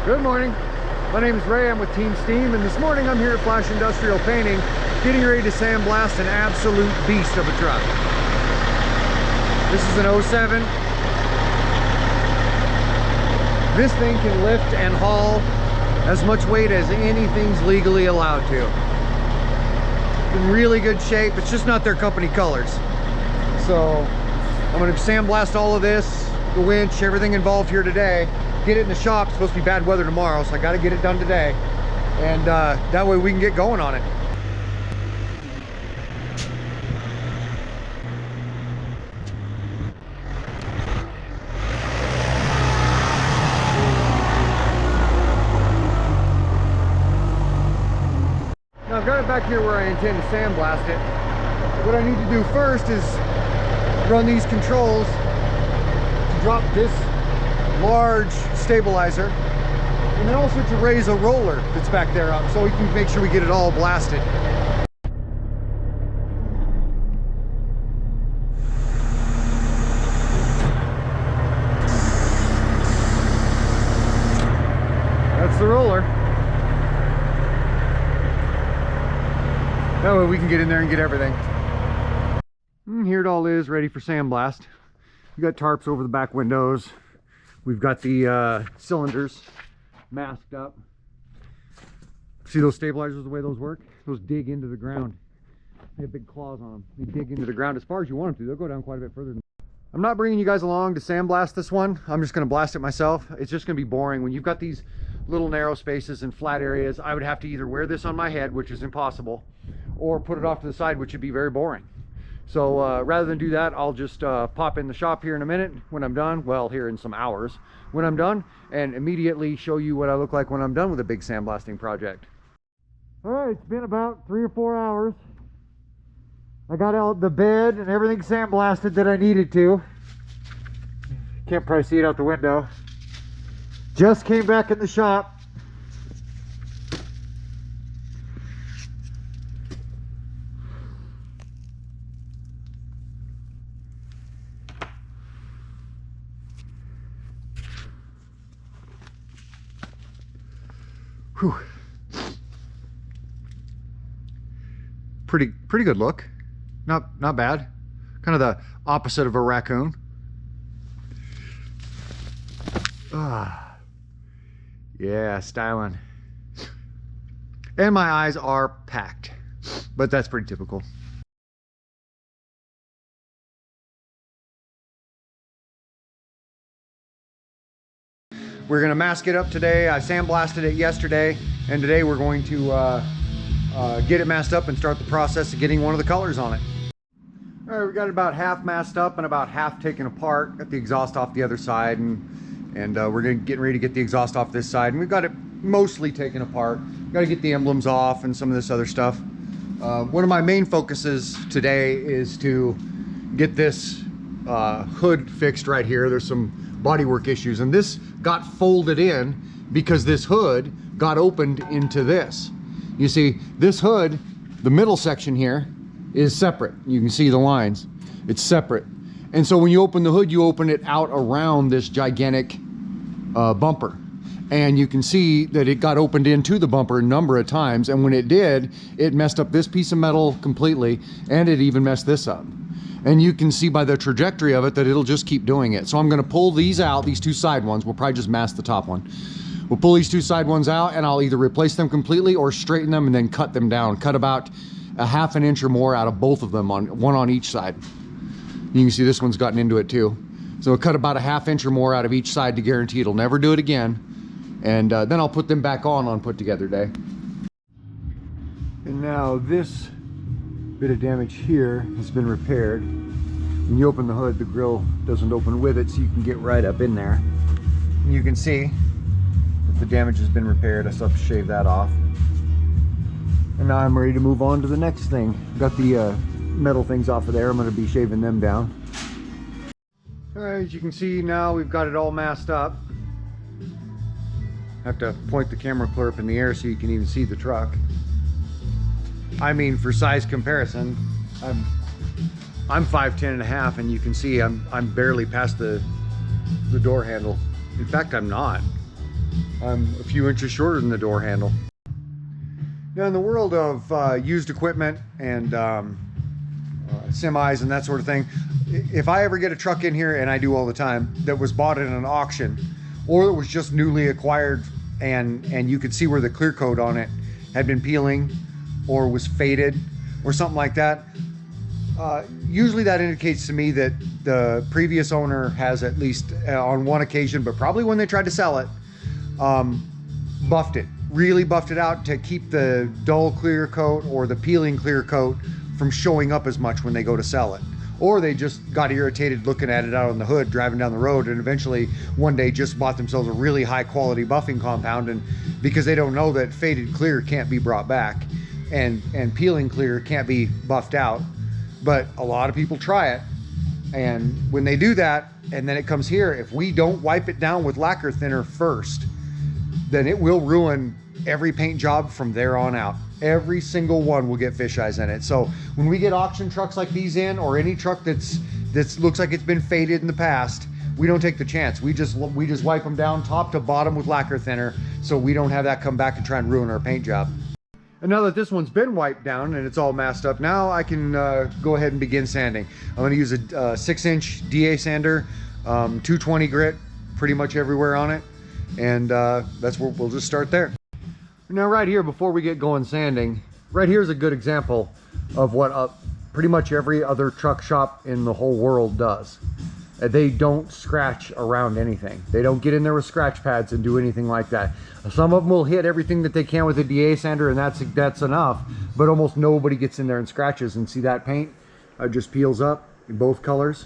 Good morning. My name is Ray. I'm with Team S.T.E.A.M. and this morning I'm here at Flash Industrial Painting, getting ready to sandblast an absolute beast of a truck. This is an 07. This thing can lift and haul as much weight as anything's legally allowed to. It's in really good shape. It's just not their company colors. So I'm going to sandblast all of this, the winch, everything involved here today. Get it in the shop. It's supposed to be bad weather tomorrow, so I got to get it done today, and that way we can get going on it. Now I've got it back here where I intend to sandblast it. What I need to do first is run these controls to drop this large stabilizer, and then also to raise a roller that's back there up so we can make sure we get it all blasted. That's the roller. That way we can get in there and get everything. And here it all is, ready for sandblast. We got tarps over the back windows. We've got the cylinders masked up. See those stabilizers, the way those work? Those dig into the ground. They have big claws on them. They dig into the ground as far as you want them to. They'll go down quite a bit further than that. I'm not bringing you guys along to sandblast this one. I'm just going to blast it myself. It's just going to be boring. When you've got these little narrow spaces and flat areas, I would have to either wear this on my head, which is impossible, or put it off to the side, which would be very boring. So rather than do that, I'll just pop in the shop here in a minute when I'm done. Well, here in some hours when I'm done, and immediately show you what I look like when I'm done with a big sandblasting project. All right, it's been about 3 or 4 hours. I got out the bed and everything sandblasted that I needed to. Can't probably see it out the window. Just came back in the shop. Whew. Pretty good look. Not bad. Kind of the opposite of a raccoon. Ah, yeah, styling. And my eyes are packed, but that's pretty typical. We're going to mask it up today. I sandblasted it yesterday, and today we're going to get it masked up and start the process of getting one of the colors on it. All right, we got it about half masked up and about half taken apart. Got the exhaust off the other side, and we're getting ready to get the exhaust off this side, and we've got it mostly taken apart. Got to get the emblems off and some of this other stuff. One of my main focuses today is to get this hood fixed right here. There's some bodywork issues, and this got folded in because this hood got opened into this. You see, this hood, the middle section here, is separate. You can see the lines. It's separate. And so when you open the hood, you open it out around this gigantic bumper. And you can see that it got opened into the bumper a number of times, and when it did, it messed up this piece of metal completely, and it even messed this up. And you can see by the trajectory of it that it'll just keep doing it. So I'm gonna pull these out, these two side ones. We'll probably just mask the top one. We'll pull these two side ones out, and I'll either replace them completely or straighten them and then cut them down. Cut about a ½ an inch or more out of both of them, one on each side. You can see this one's gotten into it too. So we'll cut about a ½ inch or more out of each side to guarantee it'll never do it again. And then I'll put them back on put together day. And now this bit of damage here has been repaired. When you open the hood, the grill doesn't open with it, so you can get right up in there. And you can see that the damage has been repaired. I still have to shave that off. And now I'm ready to move on to the next thing. Got the metal things off of there. I'm going to be shaving them down. All right, as you can see now, we've got it all masked up. I have to point the camera clear up in the air so you can even see the truck. I mean, for size comparison, I'm 5'10" and a half, and you can see I'm barely past the door handle. In fact, I'm not. I'm a few inches shorter than the door handle. Now, in the world of used equipment and semis and that sort of thing, if I ever get a truck in here, and I do all the time, that was bought in an auction, or it was just newly acquired, and you could see where the clear coat on it had been peeling or was faded or something like that, usually that indicates to me that the previous owner has, at least on one occasion, but probably when they tried to sell it, buffed it, really buffed it out to keep the dull clear coat or the peeling clear coat from showing up as much when they go to sell it. Or they just got irritated looking at it out on the hood driving down the road, and eventually one day just bought themselves a really high quality buffing compound, and because they don't know that faded clear can't be brought back and peeling clear can't be buffed out. But a lot of people try it, and when they do that and then it comes here, if we don't wipe it down with lacquer thinner first, then it will ruin every paint job from there on out. Every single one will get fish eyes in it. So when we get auction trucks like these in, or any truck that's looks like it's been faded in the past, we don't take the chance. We just wipe them down top to bottom with lacquer thinner, so we don't have that come back and try and ruin our paint job. And now that this one's been wiped down and it's all masked up, now I can go ahead and begin sanding. I'm going to use a 6-inch DA sander, 220 grit pretty much everywhere on it, and that's where we'll just start there. Now right here, before we get going sanding, right here is a good example of what pretty much every other truck shop in the whole world does. They don't scratch around anything. They don't get in there with scratch pads and do anything like that. Some of them will hit everything that they can with a DA sander, and that's enough, but almost nobody gets in there and scratches. And see that paint just peels up in both colors.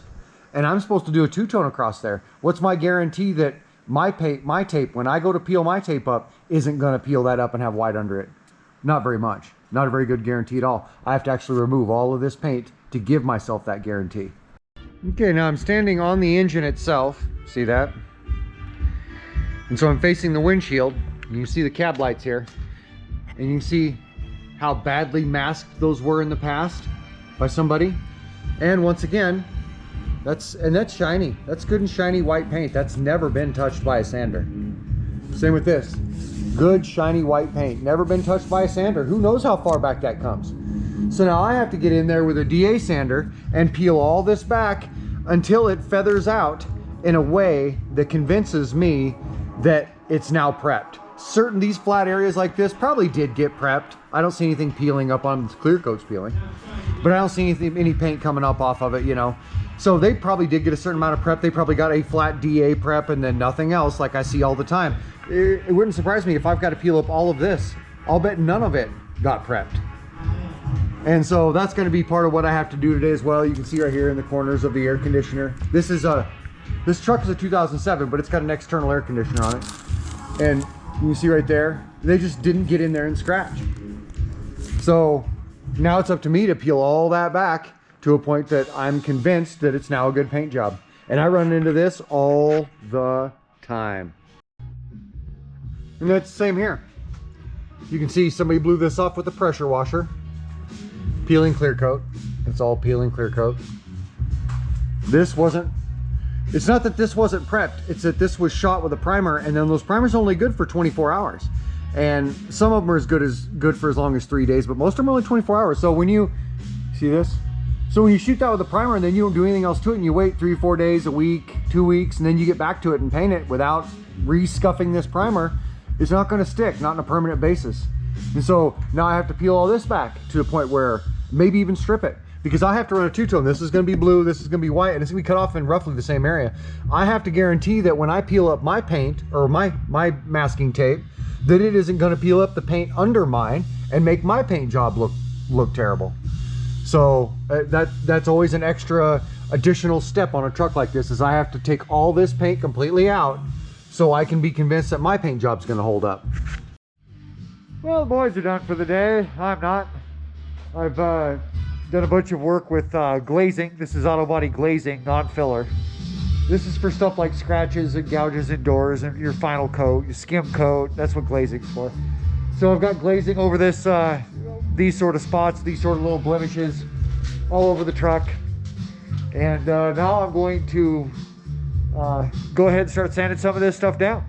And I'm supposed to do a two-tone across there. What's my guarantee that my tape, when I go to peel my tape up, isn't going to peel that up and have white under it? Not very much. Not a very good guarantee at all. I have to actually remove all of this paint to give myself that guarantee. Okay, now I'm standing on the engine itself. See that? And so I'm facing the windshield. You can see the cab lights here. And you can see how badly masked those were in the past by somebody. And once again, that's shiny. That's good and shiny white paint. That's never been touched by a sander. Same with this. Good shiny white paint. Never been touched by a sander. Who knows how far back that comes? So now I have to get in there with a DA sander and peel all this back until it feathers out in a way that convinces me that it's now prepped. Certain these flat areas like this probably did get prepped. I don't see anything peeling up on this clear coat's peeling, but I don't see any paint coming up off of it, you know. So they probably did get a certain amount of prep. They probably got a flat DA prep and then nothing else like I see all the time. It wouldn't surprise me if I've got to peel up all of this. I'll bet none of it got prepped. And so that's going to be part of what I have to do today as well. You can see right here in the corners of the air conditioner. This truck is a 2007, but it's got an external air conditioner on it. And you can see right there, they just didn't get in there and scratch. So now it's up to me to peel all that back to a point that I'm convinced that it's now a good paint job. And I run into this all the time. And that's the same here. You can see somebody blew this off with a pressure washer. Peeling clear coat. It's all peeling clear coat. It's not that this wasn't prepped, it's that this was shot with a primer, and then those primers are only good for 24 hours. And some of them are good for as long as 3 days, but most of them are only 24 hours. So when you see this, so when you shoot that with a primer and then you don't do anything else to it, and you wait 3 or 4 days, a week, 2 weeks, and then you get back to it and paint it without re-scuffing this primer, it's not going to stick, not on a permanent basis. And so now I have to peel all this back to the point where maybe even strip it, because I have to run a two-tone. This is going to be blue, this is going to be white, and it's going to be cut off in roughly the same area. I have to guarantee that when I peel up my paint or my masking tape, that it isn't going to peel up the paint under mine and make my paint job look terrible. So that's always an extra additional step on a truck like this, is I have to take all this paint completely out so I can be convinced that my paint job's going to hold up. Well, the boys are done for the day. I'm not. I've done a bunch of work with glazing. This is auto body glazing, not filler. This is for stuff like scratches and gouges and doors and your final coat, your skim coat. That's what glazing's for. So I've got glazing over this, these sort of spots, these sort of little blemishes all over the truck. And now I'm going to go ahead and start sanding some of this stuff down.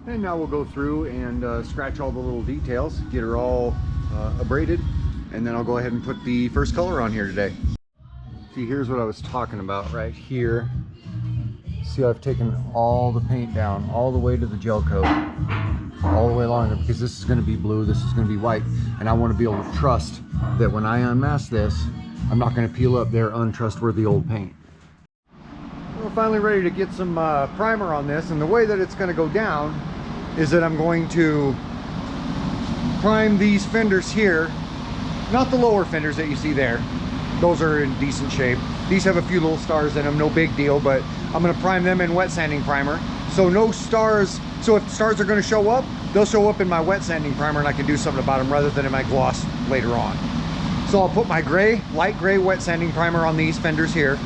And now we'll go through and scratch all the little details, get her all abraded, and then I'll go ahead and put the first color on here today. See, here's what I was talking about right here. See, I've taken all the paint down all the way to the gel coat, all the way along there, because this is going to be blue, this is going to be white, and I want to be able to trust that when I unmask this, I'm not going to peel up their untrustworthy old paint. We're finally ready to get some primer on this, and the way that it's going to go down is that I'm going to prime these fenders here, not the lower fenders that you see there. Those are in decent shape. These have a few little stars in them, no big deal, but I'm going to prime them in wet sanding primer. So no stars, so if stars are going to show up, they'll show up in my wet sanding primer and I can do something about them rather than in my gloss later on. So I'll put my gray, light gray wet sanding primer on these fenders here,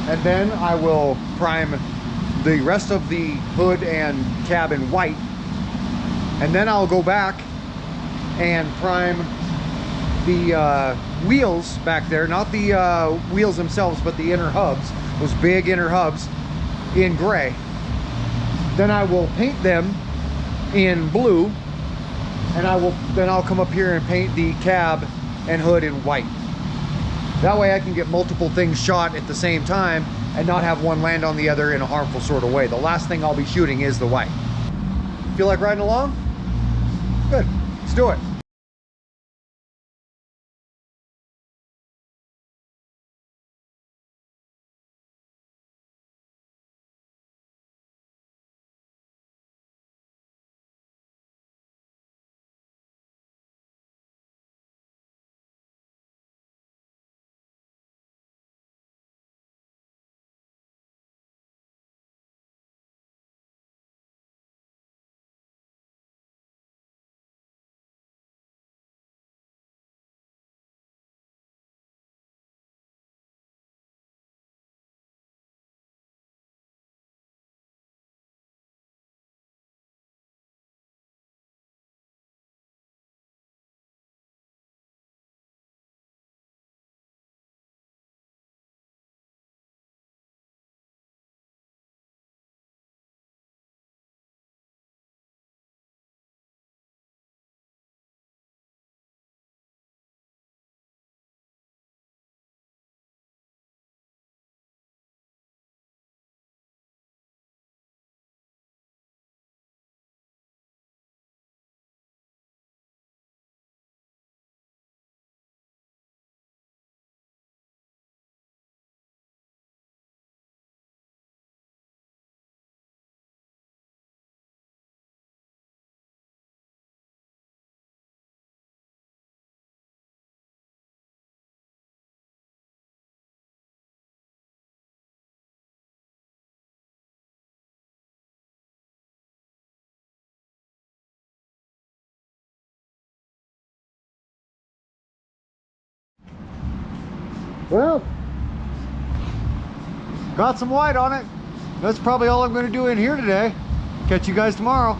and then I will prime the rest of the hood and cab in white, and then I'll go back and prime the wheels back there, not the wheels themselves, but the inner hubs, those big inner hubs, in gray. Then I will paint them in blue, and then I'll come up here and paint the cab and hood in white. That way I can get multiple things shot at the same time and not have one land on the other in a harmful sort of way. The last thing I'll be shooting is the white. Feel like riding along? Good, let's do it. Well, got some white on it. That's probably all I'm going to do in here today. Catch you guys tomorrow.